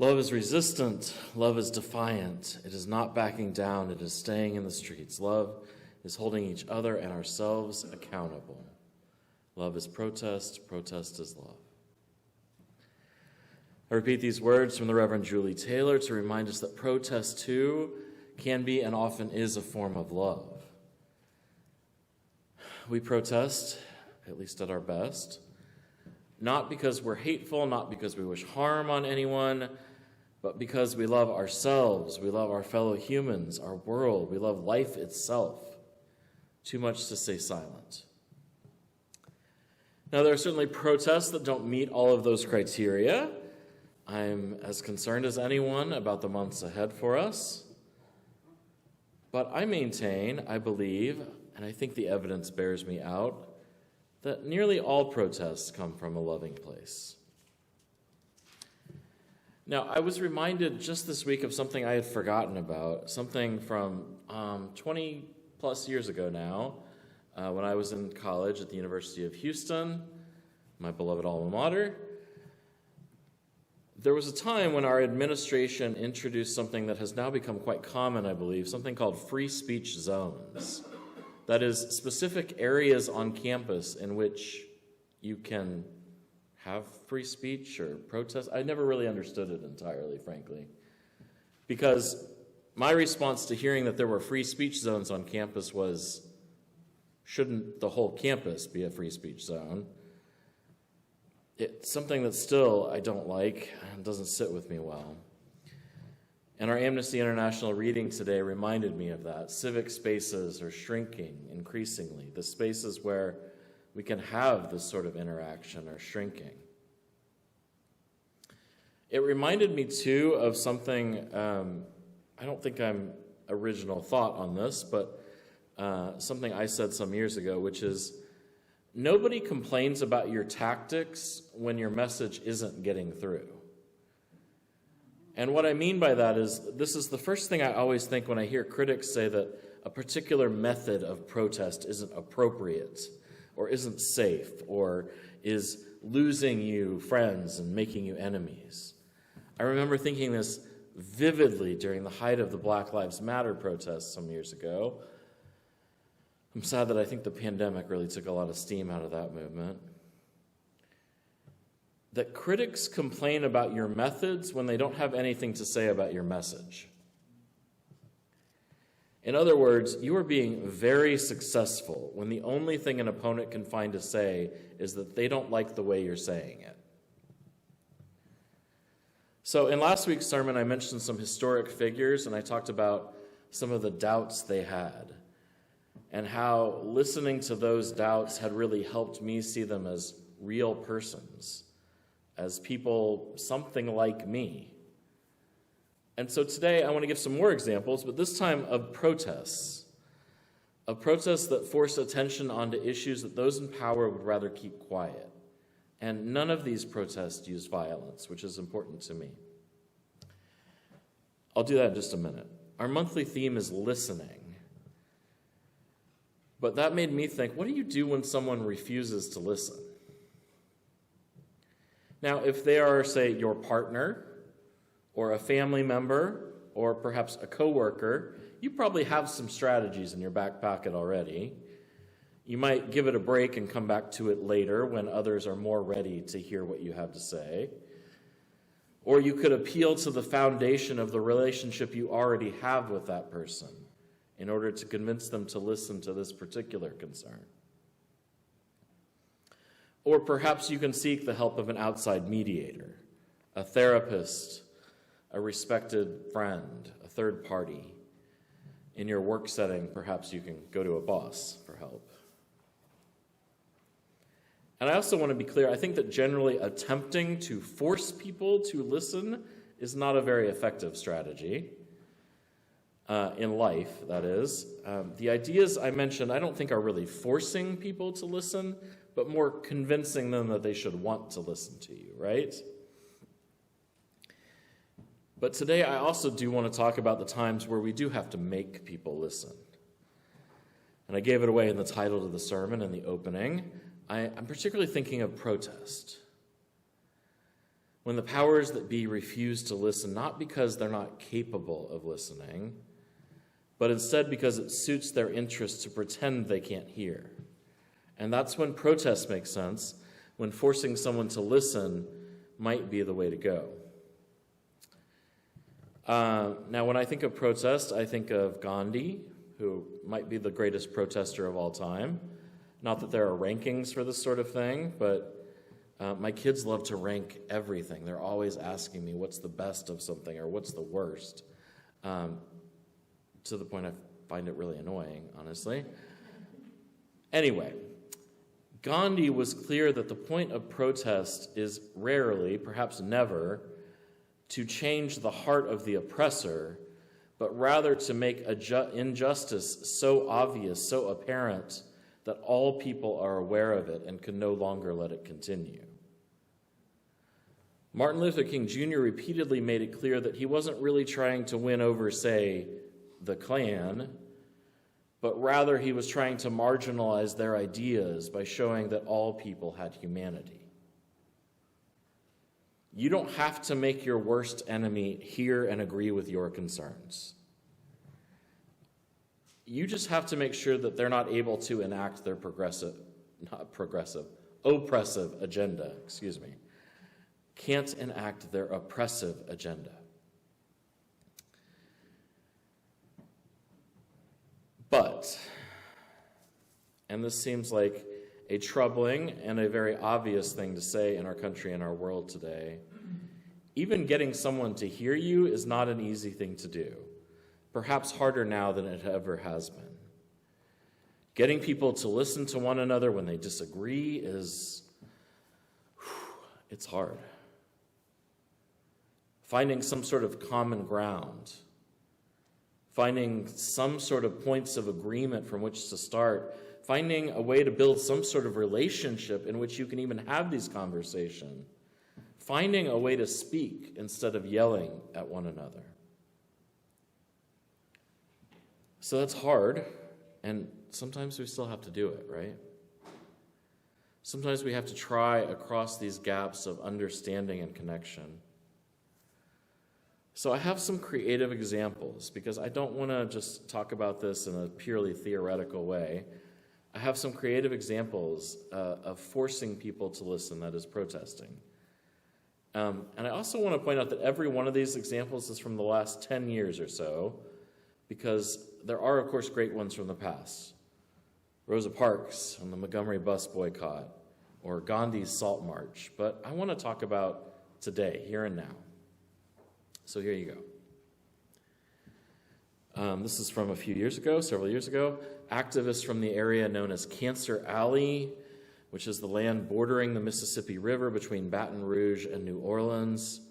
Love is resistant. Love is defiant. It is not backing down. It is staying in the streets. Love is holding each other and ourselves accountable. Love is protest. Protest is love. I repeat these words from the Reverend Julie Taylor to remind us that protest, too, can be and often is a form of love. We protest, at least at our best, not because we're hateful, not because we wish harm on anyone, but because we love ourselves, we love our fellow humans, our world, we love life itself. Too much to stay silent. Now, there are certainly protests that don't meet all of those criteria. I'm as concerned as anyone about the months ahead for us. But I maintain, I believe, and I think the evidence bears me out, that nearly all protests come from a loving place. Now, I was reminded just this week of something I had forgotten about, something from 20 plus years ago now, when I was in college at the University of Houston, my beloved alma mater. There was a time when our administration introduced something that has now become quite common, I believe, something called free speech zones. That is, specific areas on campus in which you can have free speech or protest. I never really understood it entirely, frankly, because my response to hearing that there were free speech zones on campus was, shouldn't the whole campus be a free speech zone? It's something that still I don't like and doesn't sit with me well. And our Amnesty International reading today reminded me of that. Civic spaces are shrinking increasingly. The spaces where we can have this sort of interaction are shrinking. It reminded me, too, of something, I don't think I'm original thought on this, but something I said some years ago, which is, nobody complains about your tactics when your message isn't getting through. And what I mean by that is, this is the first thing I always think when I hear critics say that a particular method of protest isn't appropriate, or isn't safe, or is losing you friends and making you enemies. I remember thinking this vividly during the height of the Black Lives Matter protests some years ago. I'm sad that I think the pandemic really took a lot of steam out of that movement. That critics complain about your methods when they don't have anything to say about your message. In other words, you are being very successful when the only thing an opponent can find to say is that they don't like the way you're saying it. So in last week's sermon, I mentioned some historic figures, and I talked about some of the doubts they had, and how listening to those doubts had really helped me see them as real persons, as people something like me. And so today I want to give some more examples, but this time of protests that force attention onto issues that those in power would rather keep quiet. And none of these protests use violence, which is important to me. I'll do that in just a minute. Our monthly theme is listening. But that made me think, what do you do when someone refuses to listen? Now, if they are, say, your partner, or a family member, or perhaps a coworker, you probably have some strategies in your back pocket already. You might give it a break and come back to it later when others are more ready to hear what you have to say. Or you could appeal to the foundation of the relationship you already have with that person in order to convince them to listen to this particular concern. Or perhaps you can seek the help of an outside mediator, a therapist, a respected friend, a third party. In your work setting, perhaps you can go to a boss for help. And I also want to be clear, I think that generally attempting to force people to listen is not a very effective strategy in life, that is. The ideas I mentioned I don't think are really forcing people to listen, but more convincing them that they should want to listen to you, right? But today I also do want to talk about the times where we do have to make people listen. And I gave it away in the title of the sermon in the opening. I'm particularly thinking of protest. when the powers that be refuse to listen, not because they're not capable of listening, but instead because it suits their interests to pretend they can't hear. And that's when protest makes sense, when forcing someone to listen might be the way to go. Now, when I think of protest, I think of Gandhi, who might be the greatest protester of all time. Not that there are rankings for this sort of thing, but my kids love to rank everything. They're always asking me what's the best of something or what's the worst, to the point I find it really annoying, honestly. Anyway, Gandhi was clear that the point of protest is rarely, perhaps never, to change the heart of the oppressor, but rather to make injustice so obvious, so apparent, that all people are aware of it and can no longer let it continue. Martin Luther King Jr. repeatedly made it clear that he wasn't really trying to win over, say, the Klan, but rather he was trying to marginalize their ideas by showing that all people had humanity. You don't have to make your worst enemy hear and agree with your concerns. You just have to make sure that they're not able to enact their oppressive agenda, Can't enact their oppressive agenda. But, and this seems like a troubling and a very obvious thing to say in our country and our world today, even getting someone to hear you is not an easy thing to do. Perhaps harder now than it ever has been. Getting people to listen to one another when they disagree it's hard. Finding some sort of common ground, finding some sort of points of agreement from which to start, finding a way to build some sort of relationship in which you can even have these conversations, finding a way to speak instead of yelling at one another. So that's hard, and sometimes we still have to do it, right? Sometimes we have to try across these gaps of understanding and connection. So I have some creative examples, because I don't want to just talk about this in a purely theoretical way. I have some creative examples of forcing people to listen, that is protesting. And I also want to point out that every one of these examples is from the last 10 years or so, because there are, of course, great ones from the past. Rosa Parks and the Montgomery bus boycott, or Gandhi's Salt March. But I want to talk about today, here and now. So here you go. This is from a few years ago, several years ago. Activists from the area known as Cancer Alley, which is the land bordering the Mississippi River between Baton Rouge and New Orleans.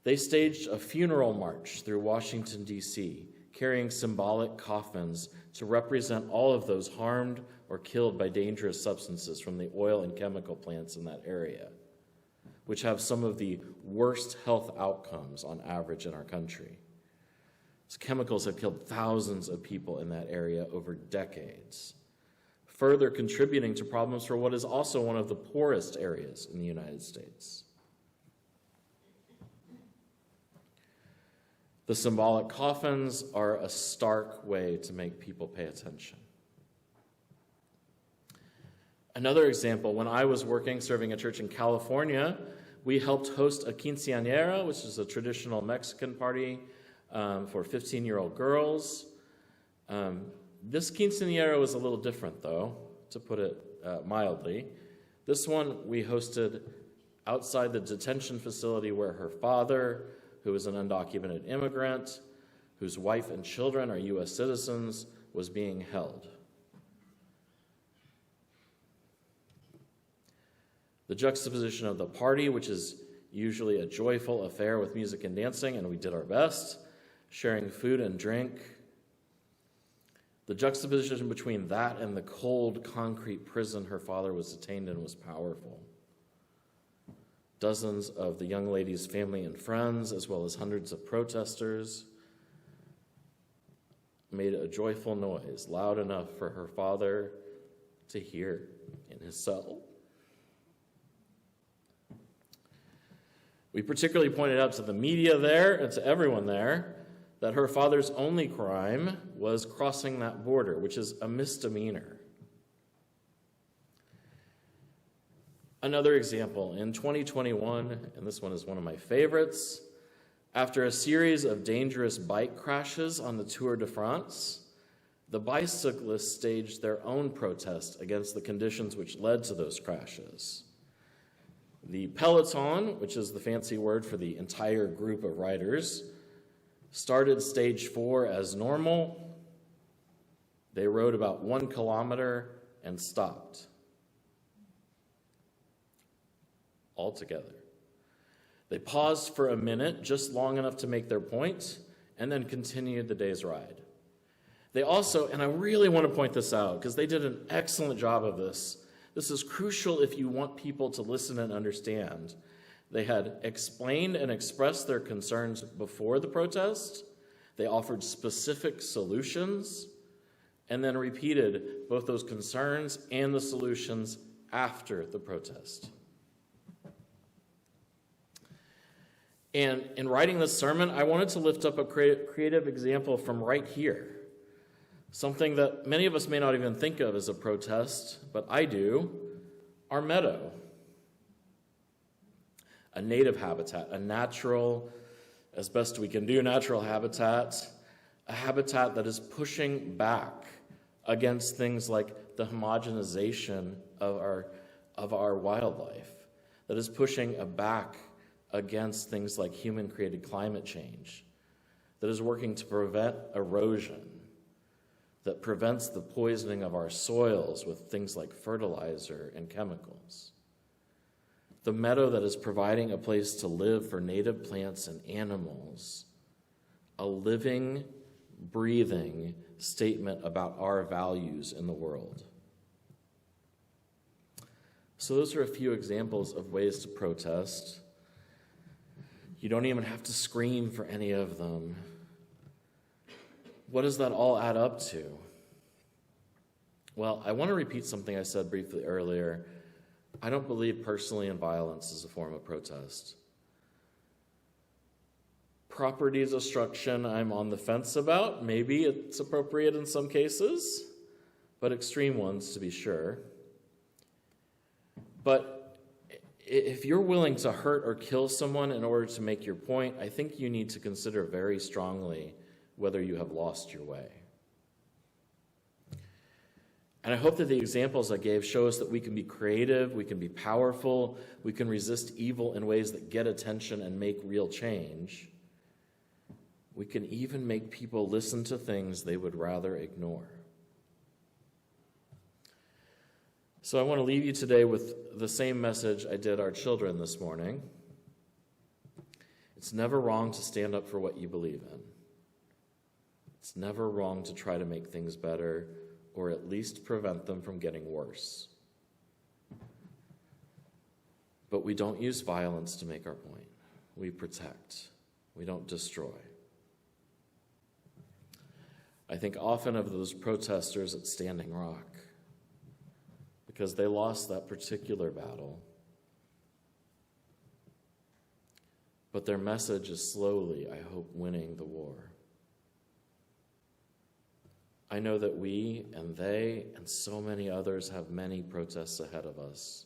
They staged a funeral march through Washington, D.C., carrying symbolic coffins to represent all of those harmed or killed by dangerous substances from the oil and chemical plants in that area, which have some of the worst health outcomes on average in our country. These chemicals have killed thousands of people in that area over decades, further contributing to problems for what is also one of the poorest areas in the United States. The symbolic coffins are a stark way to make people pay attention. Another example, when I was serving a church in California, we helped host a quinceañera, which is a traditional Mexican party for 15-year-old girls. This quinceañera was a little different, though, to put it mildly. This one we hosted outside the detention facility where her father, who is an undocumented immigrant, whose wife and children are U.S. citizens, was being held. The juxtaposition of the party, which is usually a joyful affair with music and dancing, and we did our best, sharing food and drink. The juxtaposition between that and the cold, concrete prison her father was detained in was powerful. Dozens of the young lady's family and friends, as well as hundreds of protesters, made a joyful noise, loud enough for her father to hear in his cell. We particularly pointed out to the media there and to everyone there that her father's only crime was crossing that border, which is a misdemeanor. Another example, in 2021, and this one is one of my favorites, after a series of dangerous bike crashes on the Tour de France, the bicyclists staged their own protest against the conditions which led to those crashes. The peloton, which is the fancy word for the entire group of riders, started stage 4 as normal. They rode about 1 kilometer and stopped altogether. They paused for a minute, just long enough to make their point, and then continued the day's ride. They also, and I really want to point this out because they did an excellent job of this. This is crucial if you want people to listen and understand. They had explained and expressed their concerns before the protest. They offered specific solutions and then repeated both those concerns and the solutions after the protest. And in writing this sermon, I wanted to lift up a creative example from right here. Something that many of us may not even think of as a protest, but I do, our meadow. A native habitat, a natural, as best we can do, natural habitat, a habitat that is pushing back against things like the homogenization of our wildlife, that is pushing back against things like human-created climate change, that is working to prevent erosion, that prevents the poisoning of our soils with things like fertilizer and chemicals. The meadow that is providing a place to live for native plants and animals, a living, breathing statement about our values in the world. So those are a few examples of ways to protest. You don't even have to scream for any of them. What does that all add up to? Well, I want to repeat something I said briefly earlier. I don't believe personally in violence as a form of protest. Property destruction, I'm on the fence about. Maybe it's appropriate in some cases, but extreme ones to be sure. But if you're willing to hurt or kill someone in order to make your point, I think you need to consider very strongly whether you have lost your way. And I hope that the examples I gave show us that we can be creative, we can be powerful, we can resist evil in ways that get attention and make real change. We can even make people listen to things they would rather ignore. So I want to leave you today with the same message I did our children this morning. It's never wrong to stand up for what you believe in. It's never wrong to try to make things better, or at least prevent them from getting worse. But we don't use violence to make our point. We protect. We don't destroy. I think often of those protesters at Standing Rock, because they lost that particular battle. But their message is slowly, I hope, winning the war. I know that we and they and so many others have many protests ahead of us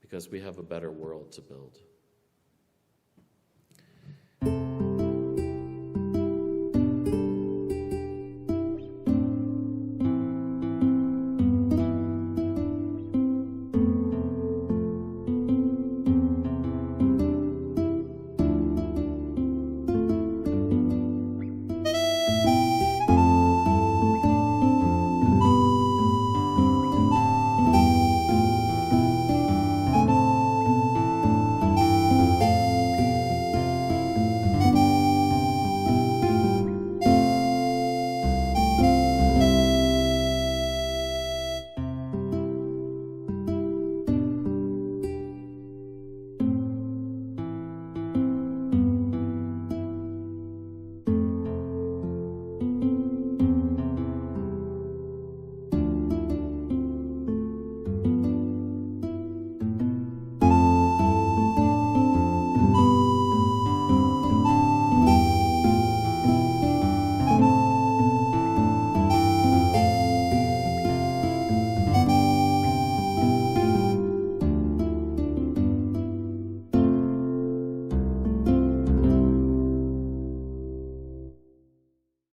because we have a better world to build.